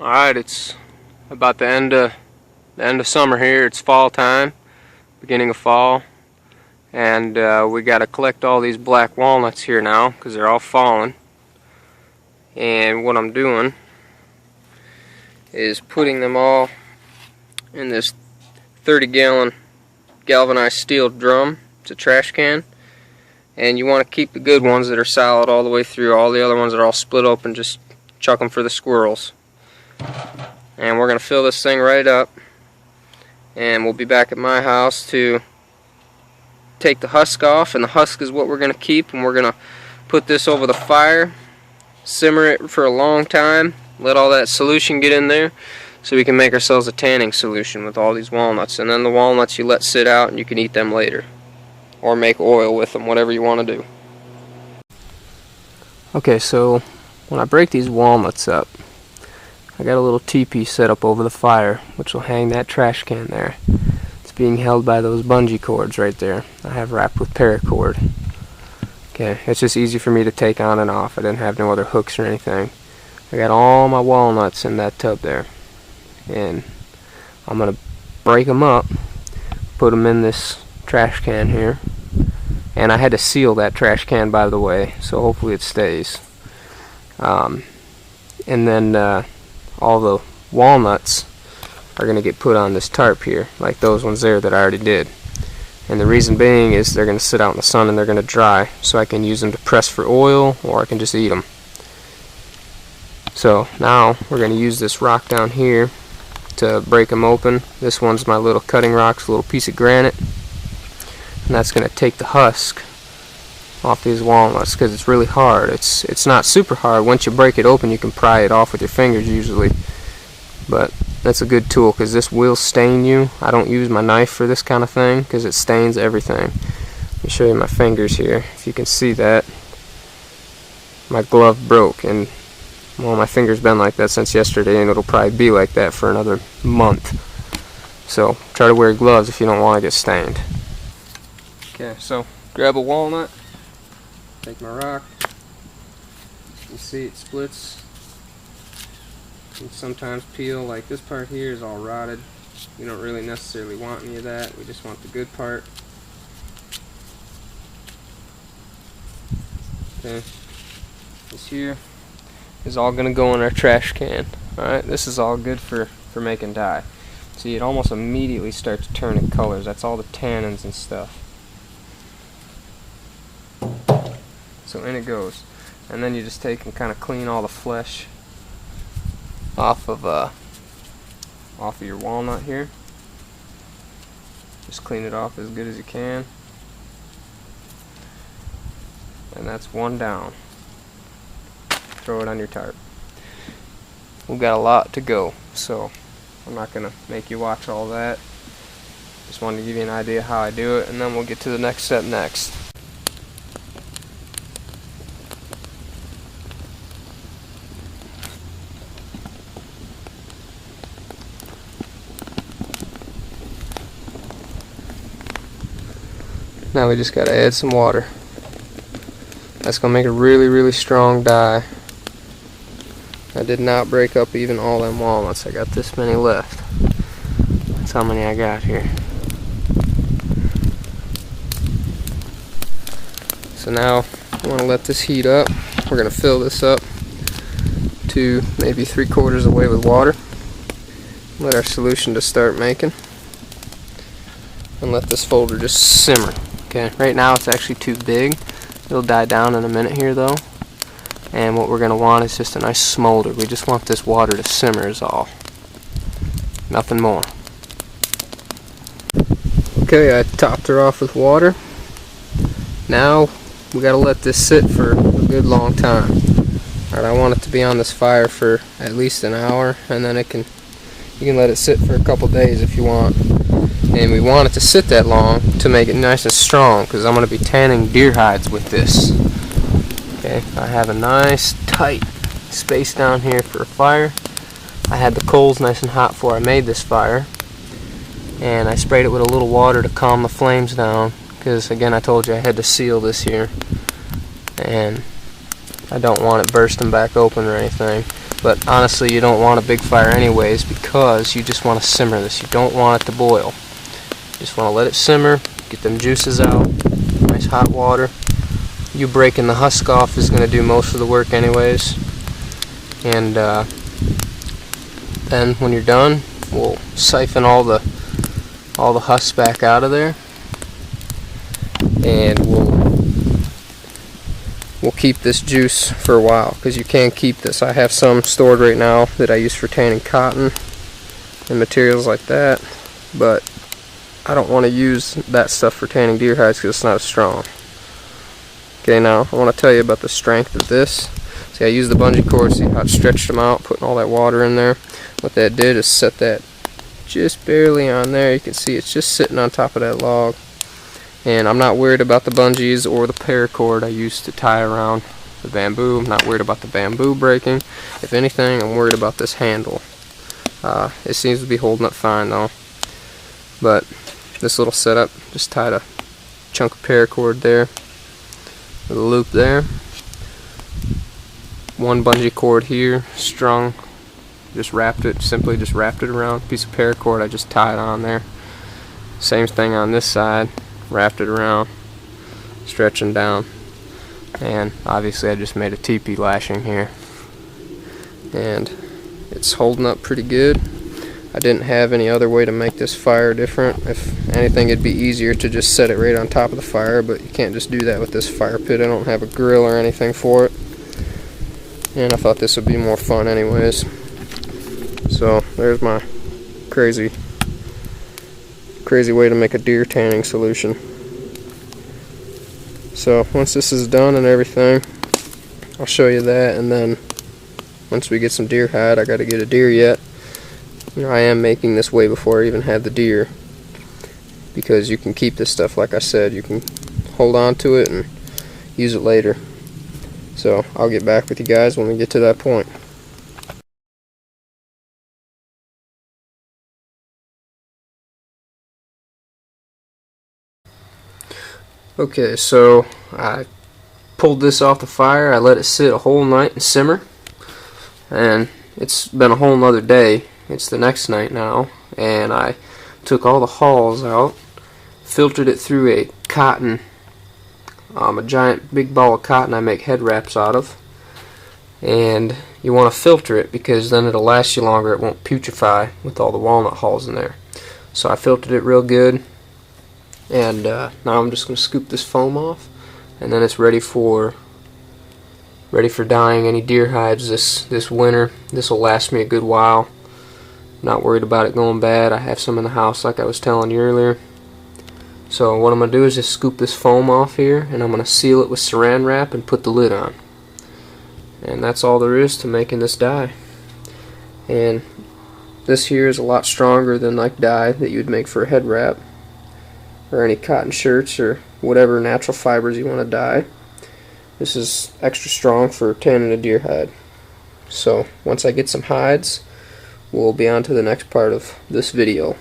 Alright, it's about the end of summer here. It's fall time, beginning of fall, and we got to collect all these black walnuts here now because they're all fallen. And what I'm doing is putting them all in this 30-gallon galvanized steel drum. It's a trash can, and you want to keep the good ones that are solid all the way through. All the other ones that are all split open, just chuck them for the squirrels. And we're going to fill this thing right up, and we'll be back at my house to take the husk off, and the husk is what we're going to keep, and we're going to put this over the fire, simmer it for a long time, let all that solution get in there so we can make ourselves a tanning solution with all these walnuts. And then the walnuts you let sit out and you can eat them later, or make oil with them, whatever you want to do. Okay, so when I break these walnuts up, I got a little teepee set up over the fire, which will hang that trash can there. It's being held by those bungee cords right there. I have wrapped with paracord. Okay, it's just easy for me to take on and off. I didn't have no other hooks or anything. I got all my walnuts in that tub there, and I'm gonna break them up, put them in this trash can here, and I had to seal that trash can, by the way, so hopefully it stays. And then all the walnuts are going to get put on this tarp here, like those ones there that I already did. And the reason being is they're going to sit out in the sun and they're going to dry, so I can use them to press for oil, or I can just eat them. So now we're going to use this rock down here to break them open. This one's my little cutting rock, it's a little piece of granite, and that's going to take the husk off these walnuts because it's really hard. It's not super hard. Once you break it open, you can pry it off with your fingers usually, but that's a good tool because this will stain you. I don't use my knife for this kind of thing because it stains everything. Let me show you my fingers here. If you can see that, my glove broke, and well, my finger's been like that since yesterday, and it'll probably be like that for another month. So try to wear gloves if you don't want to get stained. Okay, so grab a walnut, take my rock. You see it splits. You sometimes peel, like this part here is all rotted. We don't really necessarily want any of that. We just want the good part. Okay, this here is all going to go in our trash can. Alright, this is all good for making dye. See, it almost immediately starts turning colors. That's all the tannins and stuff. So in it goes, and then you just take and kind of clean all the flesh off of your walnut here. Just clean it off as good as you can, and that's one down. Throw it on your tarp. We've got a lot to go, so I'm not gonna make you watch all that. Just wanted to give you an idea how I do it, and then we'll get to the next step next. Now we just gotta add some water. That's gonna make a really, really strong dye. I did not break up even all them walnuts. I got this many left. That's how many I got here. So now I want to let this heat up. We're gonna fill this up to maybe 3/4 of the way with water. Let our solution just start making, and let this folder just simmer. Okay, right now it's actually too big. It'll die down in a minute here though. And what we're going to want is just a nice smolder. We just want this water to simmer is all. Nothing more. Okay, I topped her off with water. Now we got to let this sit for a good long time. Alright, I want it to be on this fire for at least an hour, and then you can let it sit for a couple days if you want. And we want it to sit that long to make it nice and strong, because I'm going to be tanning deer hides with this. Okay, I have a nice tight space down here for a fire. I had the coals nice and hot before I made this fire, and I sprayed it with a little water to calm the flames down, because again I told you I had to seal this here, and I don't want it bursting back open or anything. But honestly, you don't want a big fire anyways, because you just want to simmer this. You don't want it to boil. You just want to let it simmer, get them juices out, nice hot water. You breaking the husk off is going to do most of the work anyways. And then when you're done, we'll siphon all the husks back out of there, and we'll keep this juice for a while, because you can keep this. I have some stored right now that I use for tanning cotton and materials like that, but I don't want to use that stuff for tanning deer hides because it's not as strong. Okay, now I want to tell you about the strength of this. See, I used the bungee cord, see how it stretched them out, putting all that water in there. What that did is set that just barely on there. You can see it's just sitting on top of that log. And I'm not worried about the bungees or the paracord I used to tie around the bamboo. I'm not worried about the bamboo breaking. If anything, I'm worried about this handle. It seems to be holding up fine though. But this little setup, just tied a chunk of paracord there, with a loop there. One bungee cord here, strung, simply just wrapped it around. Piece of paracord I just tied on there. Same thing on this side, wrapped it around, stretching down. And obviously I just made a teepee lashing here. And it's holding up pretty good. I didn't have any other way to make this fire different. If anything, it'd be easier to just set it right on top of the fire, but you can't just do that with this fire pit. I don't have a grill or anything for it. And I thought this would be more fun anyways. So there's my crazy way to make a deer tanning solution. So once this is done and everything, I'll show you that, and then once we get some deer hide, I gotta get a deer yet. You know, I am making this way before I even had the deer, because you can keep this stuff, like I said, you can hold on to it and use it later. So I'll get back with you guys when we get to that point. Okay, so I pulled this off the fire. I let it sit a whole night and simmer, and it's been a whole nother day. It's the next night now, and I took all the hulls out, filtered it through a cotton, a giant big ball of cotton I make head wraps out of. And you want to filter it because then it'll last you longer. It won't putrefy with all the walnut hulls in there. So I filtered it real good, and now I'm just going to scoop this foam off, and then it's ready for dyeing any deer hides this winter. This will last me a good while. Not worried about it going bad. I have some in the house like I was telling you earlier. So what I'm going to do is just scoop this foam off here, and I'm going to seal it with saran wrap and put the lid on. And that's all there is to making this dye. And this here is a lot stronger than like dye that you would make for a head wrap or any cotton shirts or whatever natural fibers you want to dye. This is extra strong for tanning a deer hide. So once I get some hides, we'll be on to the next part of this video.